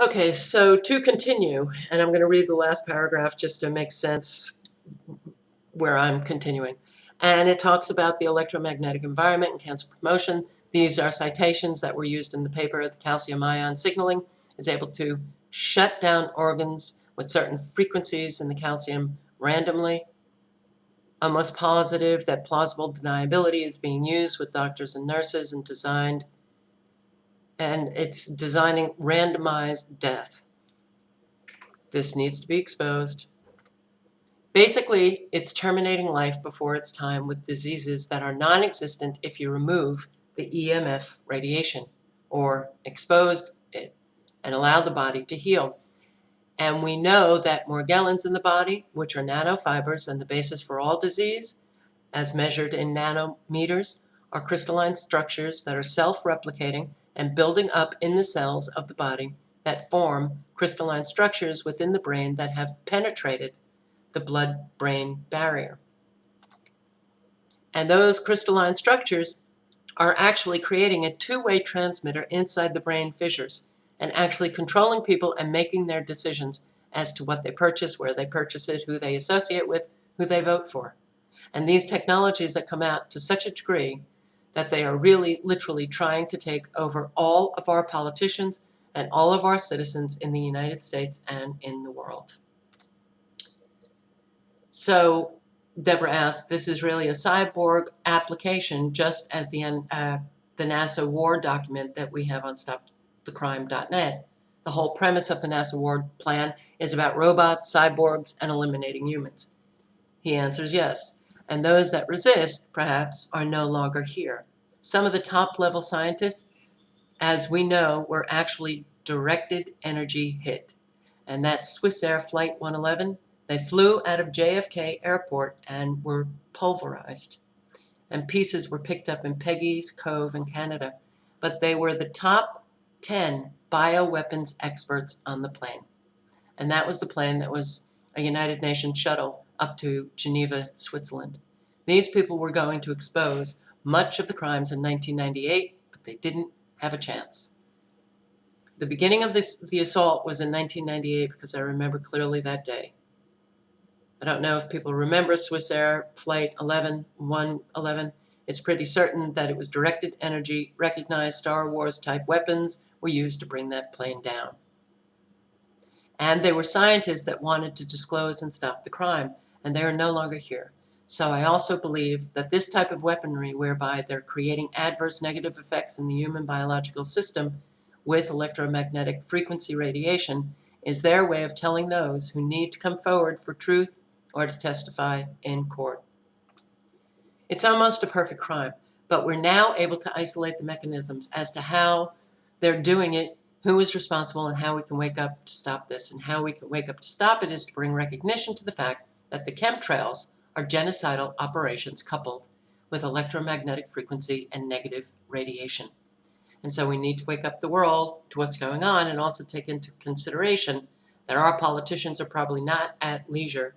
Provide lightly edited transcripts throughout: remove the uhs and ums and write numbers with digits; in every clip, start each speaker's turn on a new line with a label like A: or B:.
A: Okay, so to continue, and I'm going to read the last paragraph just to make sense where I'm continuing. And it talks about the electromagnetic environment and cancer promotion. These are citations that were used in the paper. The calcium ion signaling is able to shut down organs with certain frequencies in the calcium randomly. Almost positive that plausible deniability is being used with doctors and nurses and it's designing randomized death. This needs to be exposed. Basically, it's terminating life before its time with diseases that are non-existent if you remove the EMF radiation or expose it and allow the body to heal. And we know that morgellons in the body, which are nanofibers and the basis for all disease, as measured in nanometers, are crystalline structures that are self-replicating and building up in the cells of the body that form crystalline structures within the brain that have penetrated the blood-brain barrier. And those crystalline structures are actually creating a two-way transmitter inside the brain fissures and actually controlling people and making their decisions as to what they purchase, where they purchase it, who they associate with, who they vote for. And these technologies that come out to such a degree that they are really literally trying to take over all of our politicians and all of our citizens in the United States and in the world. So Deborah asked, this is really a cyborg application, just as the NASA war document that we have on stopthecrime.net. The whole premise of the NASA war plan is about robots, cyborgs, and eliminating humans. He answers yes. And those that resist, perhaps, are no longer here. Some of the top-level scientists, as we know, were actually directed energy hit. And that's Swissair Flight 111. They flew out of JFK Airport and were pulverized. And pieces were picked up in Peggy's Cove in Canada. But they were the top 10 bioweapons experts on the plane. And that was the plane that was a United Nations shuttle up to Geneva, Switzerland. These people were going to expose much of the crimes in 1998, but they didn't have a chance. The beginning of the assault was in 1998 because I remember clearly that day. I don't know if people remember Swissair Flight 111. It's pretty certain that it was directed energy, recognized Star Wars type weapons were used to bring that plane down. And they were scientists that wanted to disclose and stop the crime, and they are no longer here. So I also believe that this type of weaponry, whereby they're creating adverse negative effects in the human biological system with electromagnetic frequency radiation, is their way of telling those who need to come forward for truth or to testify in court. It's almost a perfect crime, but we're now able to isolate the mechanisms as to how they're doing it, who is responsible, and how we can wake up to stop this. And how we can wake up to stop it is to bring recognition to the fact that the chemtrails are genocidal operations coupled with electromagnetic frequency and negative radiation. And so we need to wake up the world to what's going on and also take into consideration that our politicians are probably not at leisure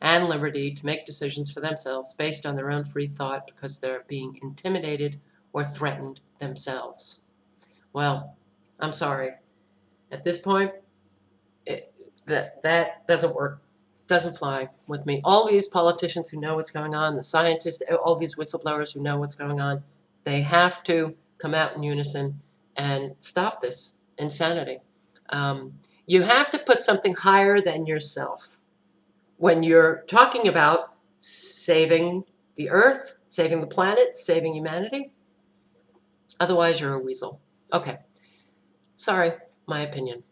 A: and liberty to make decisions for themselves based on their own free thought because they're being intimidated or threatened themselves. Well, I'm sorry. At this point, that doesn't work, doesn't fly with me. All these politicians who know what's going on, the scientists, all these whistleblowers who know what's going on, they have to come out in unison and stop this insanity. You have to put something higher than yourself when you're talking about saving the earth, saving the planet, saving humanity. Otherwise, you're a weasel. Okay. Sorry, my opinion.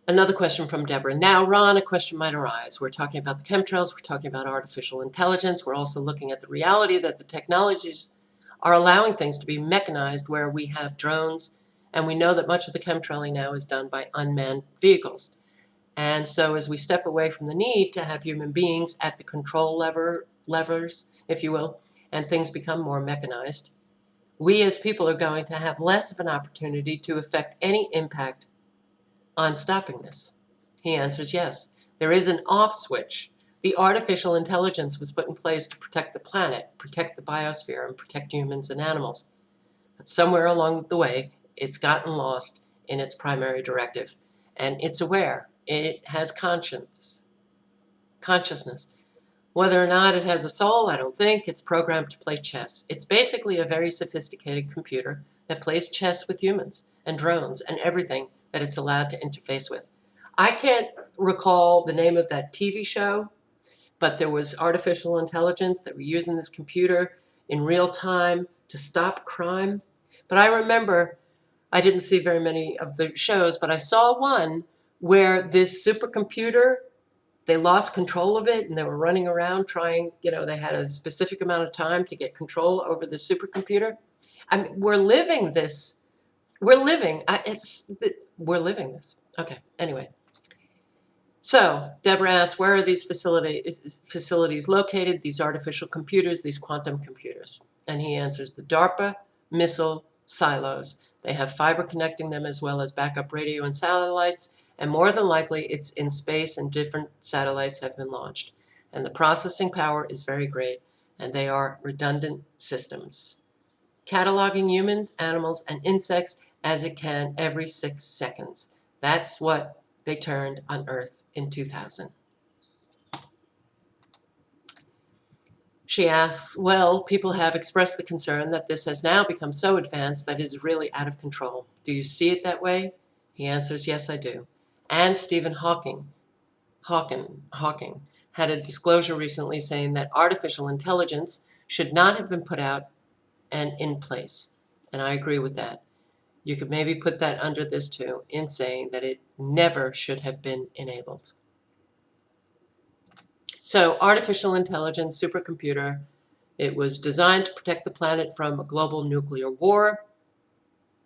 A: Another question from Deborah. Now, Ron, a question might arise. We're talking about the chemtrails. We're talking about artificial intelligence. We're also looking at the reality that the technologies are allowing things to be mechanized where we have drones. And we know that much of the chemtrailing now is done by unmanned vehicles. And so as we step away from the need to have human beings at the control levers, if you will, and things become more mechanized, we as people are going to have less of an opportunity to affect any impact on stopping this. He answers yes. There is an off switch. The artificial intelligence was put in place to protect the planet, protect the biosphere, and protect humans and animals. But somewhere along the way, it's gotten lost, in its primary directive. And it's aware. It has consciousness. Whether or not it has a soul, I don't think. It's programmed to play chess. It's basically a very sophisticated computer that plays chess with humans and drones and everything that it's allowed to interface with. I can't recall the name of that TV show, but there was artificial intelligence that were using this computer in real time to stop crime. But I remember, I didn't see very many of the shows, but I saw one where this supercomputer, they lost control of it and they were running around trying, they had a specific amount of time to get control over the supercomputer. I mean, we're living this. We're living this. Okay, anyway. So Deborah asks, where are these facilities located, these artificial computers, these quantum computers? And he answers, the DARPA missile silos. They have fiber connecting them as well as backup radio and satellites, and more than likely it's in space and different satellites have been launched. And the processing power is very great, and they are redundant systems, cataloging humans, animals, and insects as it can every 6 seconds. That's what they turned on Earth in 2000. She asks, well, people have expressed the concern that this has now become so advanced that it is really out of control. Do you see it that way? He answers, yes, I do. And Stephen Hawking had a disclosure recently saying that artificial intelligence should not have been put out and in place. And I agree with that. You could maybe put that under this too, in saying that it never should have been enabled. So artificial intelligence, supercomputer, it was designed to protect the planet from a global nuclear war.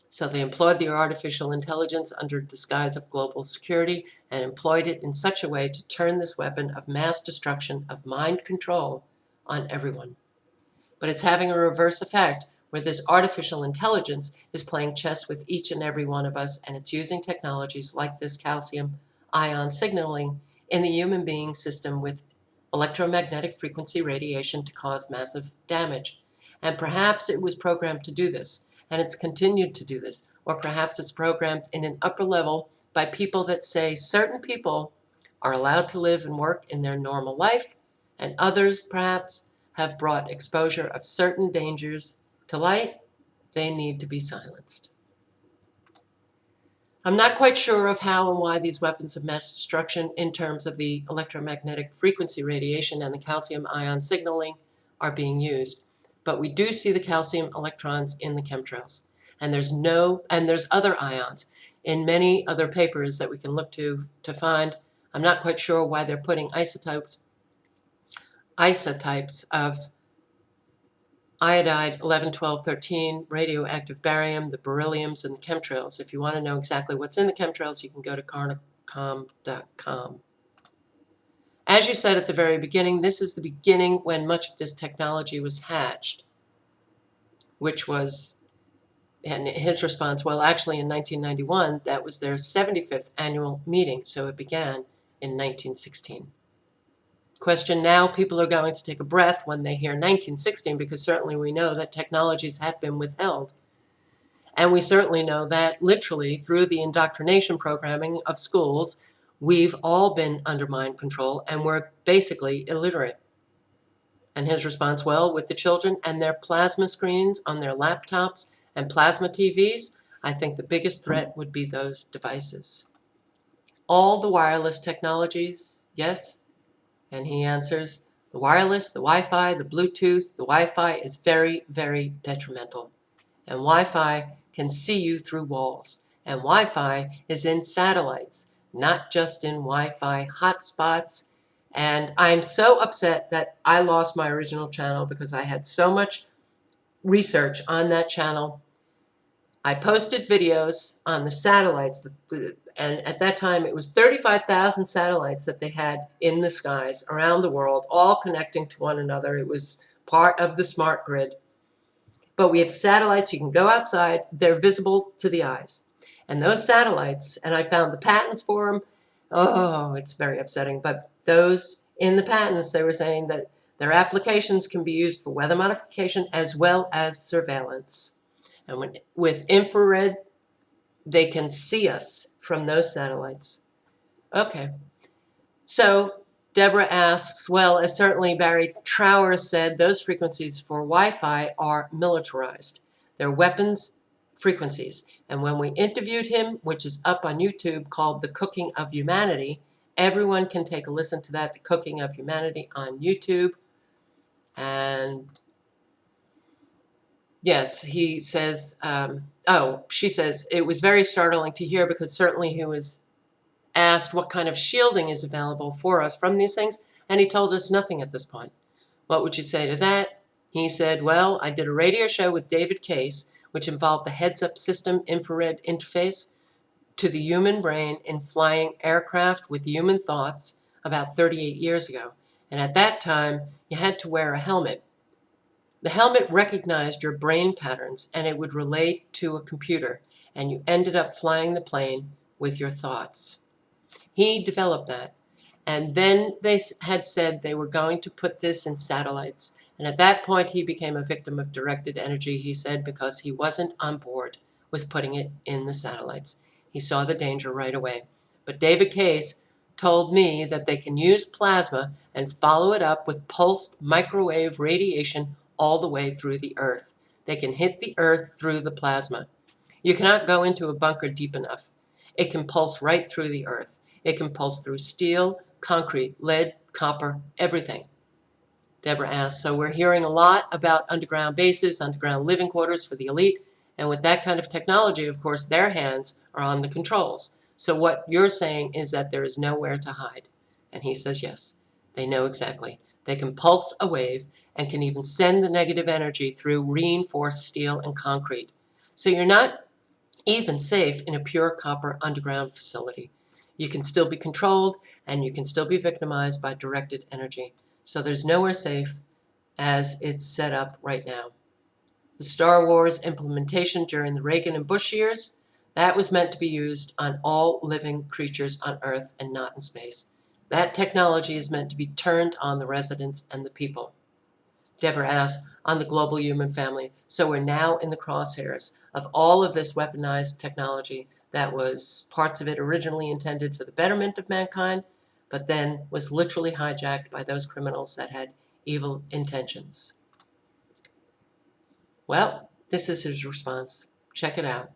A: So they employed the artificial intelligence under disguise of global security and employed it in such a way to turn this weapon of mass destruction, of mind control, on everyone. But it's having a reverse effect where this artificial intelligence is playing chess with each and every one of us, and it's using technologies like this calcium ion signaling in the human being system with electromagnetic frequency radiation to cause massive damage. And perhaps it was programmed to do this, and it's continued to do this, or perhaps it's programmed in an upper level by people that say certain people are allowed to live and work in their normal life, and others perhaps have brought exposure of certain dangers to light. They need to be silenced. I'm not quite sure of how and why these weapons of mass destruction in terms of the electromagnetic frequency radiation and the calcium ion signaling are being used, but we do see the calcium electrons in the chemtrails. And there's other ions in many other papers that we can look to find. I'm not quite sure why they're putting isotypes of iodide 11, 12, 13, radioactive barium, the berylliums, and the chemtrails. If you want to know exactly what's in the chemtrails, you can go to carnicom.com. As you said at the very beginning, this is the beginning when much of this technology was hatched, which was, and his response, well, actually in 1991, that was their 75th annual meeting, so it began in 1916. Question now, people are going to take a breath when they hear 1916, because certainly we know that technologies have been withheld. And we certainly know that literally through the indoctrination programming of schools, we've all been under mind control and we're basically illiterate. And his response, well, with the children and their plasma screens on their laptops and plasma TVs, I think the biggest threat would be those devices. All the wireless technologies, yes. And he answers, the wireless, the Wi-Fi, the Bluetooth, the Wi-Fi is very, very detrimental. And Wi-Fi can see you through walls. And Wi-Fi is in satellites, not just in Wi-Fi hotspots. And I'm so upset that I lost my original channel because I had so much research on that channel. I posted videos on the satellites, and at that time it was 35,000 satellites that they had in the skies around the world, all connecting to one another. It was part of the smart grid. But we have satellites, you can go outside, they're visible to the eyes. And those satellites, and I found the patents for them, oh, it's very upsetting, but those in the patents, they were saying that their applications can be used for weather modification as well as surveillance. And with infrared they can see us from those satellites. Okay. So Deborah asks, well, as certainly Barry Trower said, those frequencies for Wi-Fi are militarized. They're weapons frequencies. And when we interviewed him, which is up on YouTube, called The Cooking of Humanity, everyone can take a listen to that, The Cooking of Humanity on YouTube. And yes, he says, she says, it was very startling to hear because certainly he was asked what kind of shielding is available for us from these things, and he told us nothing at this point. What would you say to that? He said, well, I did a radio show with David Case, which involved the heads-up system infrared interface to the human brain in flying aircraft with human thoughts about 38 years ago. And at that time, you had to wear a helmet. The helmet recognized your brain patterns and it would relate to a computer, and you ended up flying the plane with your thoughts. He developed that. And then they had said they were going to put this in satellites. And at that point, he became a victim of directed energy, he said, because he wasn't on board with putting it in the satellites. He saw the danger right away. But David Case told me that they can use plasma and follow it up with pulsed microwave radiation all the way through the Earth. They can hit the Earth through the plasma. You cannot go into a bunker deep enough. It can pulse right through the Earth. It can pulse through steel, concrete, lead, copper, everything. Deborah asks, so we're hearing a lot about underground bases, underground living quarters for the elite, and with that kind of technology, of course, their hands are on the controls. So what you're saying is that there is nowhere to hide. And he says, yes, they know exactly. They can pulse a wave and can even send the negative energy through reinforced steel and concrete. So you're not even safe in a pure copper underground facility. You can still be controlled and you can still be victimized by directed energy. So there's nowhere safe as it's set up right now. The Star Wars implementation during the Reagan and Bush years, that was meant to be used on all living creatures on Earth and not in space. That technology is meant to be turned on the residents and the people. Deborah asks, on the global human family. So we're now in the crosshairs of all of this weaponized technology that was parts of it originally intended for the betterment of mankind, but then was literally hijacked by those criminals that had evil intentions. Well, this is his response. Check it out.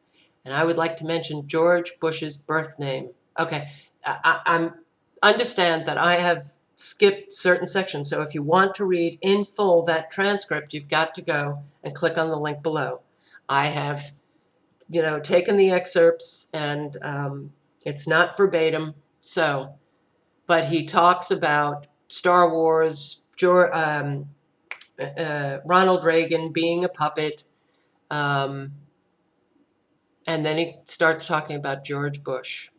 A: And I would like to mention George Bush's birth name. Okay, I'm understand that I have skipped certain sections. So if you want to read in full that transcript, you've got to go and click on the link below. I have, taken the excerpts and it's not verbatim. So, but he talks about Star Wars, Ronald Reagan being a puppet, and then he starts talking about George Bush.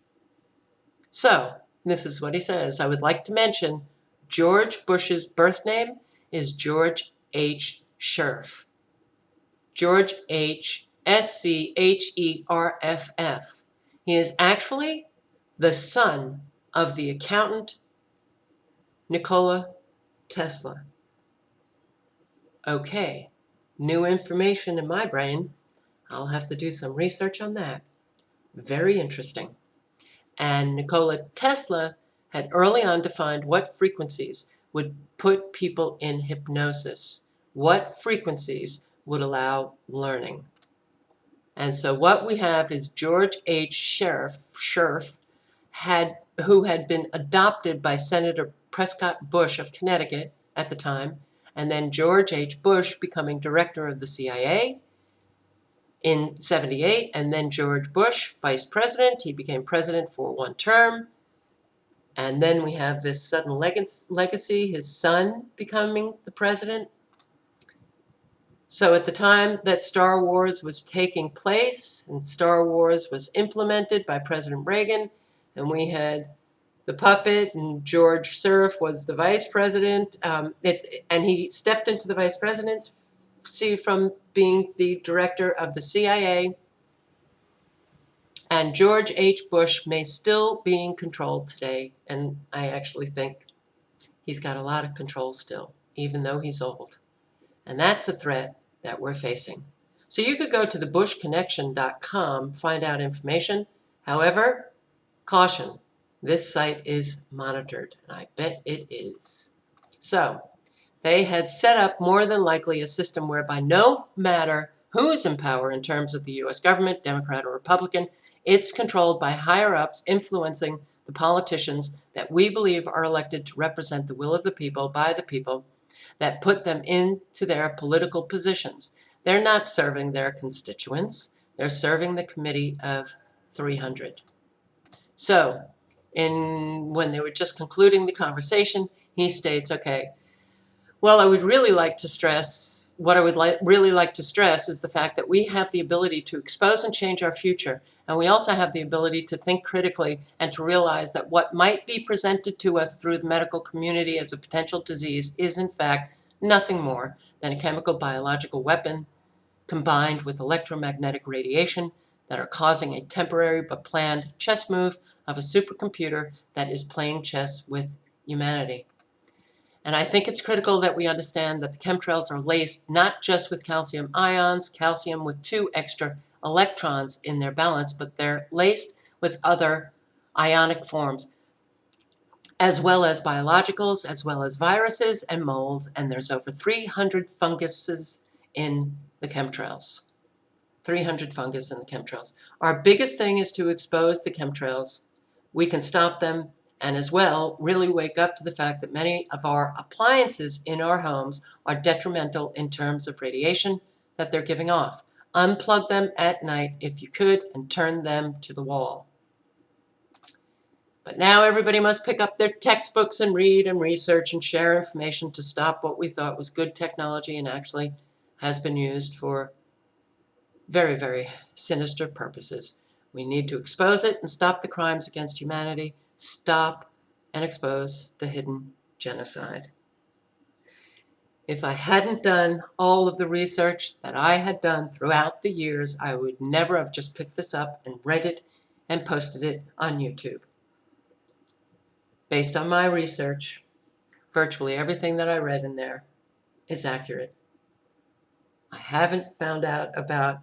A: So, this is what he says. I would like to mention George Bush's birth name is George H. Scherff. George H. Scherff. He is actually the son of the accountant Nikola Tesla. Okay, new information in my brain. I'll have to do some research on that. Very interesting. And Nikola Tesla had early on defined what frequencies would put people in hypnosis, what frequencies would allow learning. And so what we have is George H. Scherff, who had been adopted by Senator Prescott Bush of Connecticut at the time, and then George H. Bush becoming director of the CIA in 78, and then George Bush, vice president. He became president for one term. And then we have this sudden legacy, his son becoming the president. So at the time that Star Wars was taking place and Star Wars was implemented by President Reagan, and we had the puppet and George Scherff was the vice president, and he stepped into the vice presidency from being the director of the CIA. And George H. Bush may still be in control today, and I actually think he's got a lot of control still, even though he's old. And that's a threat that we're facing. So you could go to thebushconnection.com, find out information. However, caution, this site is monitored, and I bet it is. So they had set up more than likely a system whereby no matter who's in power in terms of the US government, Democrat or Republican, it's controlled by higher ups influencing the politicians that we believe are elected to represent the will of the people by the people that put them into their political positions. They're not serving their constituents. They're serving the committee of 300. So when they were just concluding the conversation, he states, okay, well, I would really like to stress, what I would really like to stress is the fact that we have the ability to expose and change our future. And we also have the ability to think critically and to realize that what might be presented to us through the medical community as a potential disease is in fact nothing more than a chemical biological weapon combined with electromagnetic radiation that are causing a temporary but planned chess move of a supercomputer that is playing chess with humanity. And I think it's critical that we understand that the chemtrails are laced not just with calcium ions, calcium with 2 extra electrons in their balance, but they're laced with other ionic forms, as well as biologicals, as well as viruses and molds, and there's over 300 funguses in the chemtrails. 300 fungus in the chemtrails. Our biggest thing is to expose the chemtrails. We can stop them, and as well, really wake up to the fact that many of our appliances in our homes are detrimental in terms of radiation that they're giving off. Unplug them at night if you could and turn them to the wall. But now everybody must pick up their textbooks and read and research and share information to stop what we thought was good technology and actually has been used for very, very sinister purposes. We need to expose it and stop the crimes against humanity, stop and expose the hidden genocide. If I hadn't done all of the research that I had done throughout the years, I would never have just picked this up and read it and posted it on YouTube. Based on my research, virtually everything that I read in there is accurate. I haven't found out about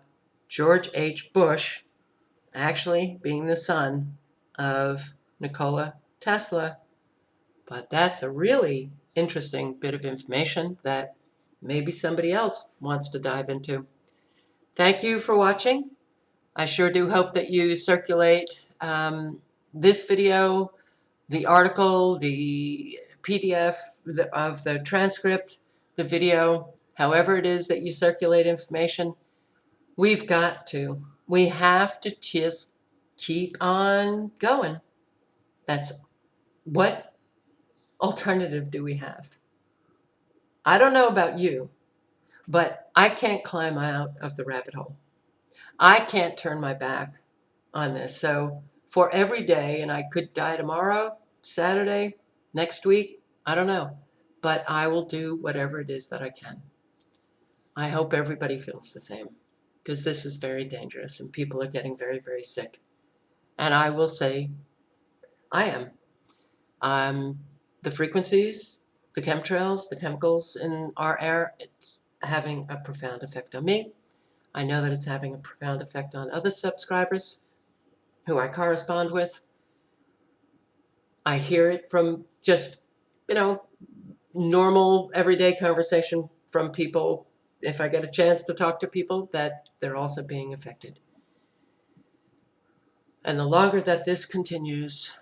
A: George H. Bush actually being the son of Nikola Tesla, but that's a really interesting bit of information that maybe somebody else wants to dive into. Thank you for watching. I sure do hope that you circulate this video, the article, the PDF of the transcript, the video, however it is that you circulate information. We have to just keep on going. That's what alternative do we have? I don't know about you, but I can't climb out of the rabbit hole. I can't turn my back on this. So for every day, and I could die tomorrow, Saturday, next week, I don't know, but I will do whatever it is that I can. I hope everybody feels the same, because this is very dangerous and people are getting very, very sick. And I will say, I am. The frequencies, the chemtrails, the chemicals in our air, it's having a profound effect on me. I know that it's having a profound effect on other subscribers who I correspond with. I hear it from just, normal everyday conversation from people, if I get a chance to talk to people, that they're also being affected. And the longer that this continues,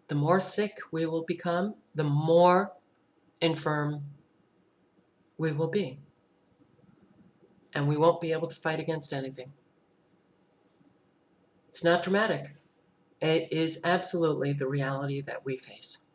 A: the more sick we will become, the more infirm we will be. And we won't be able to fight against anything. It's not dramatic. It is absolutely the reality that we face.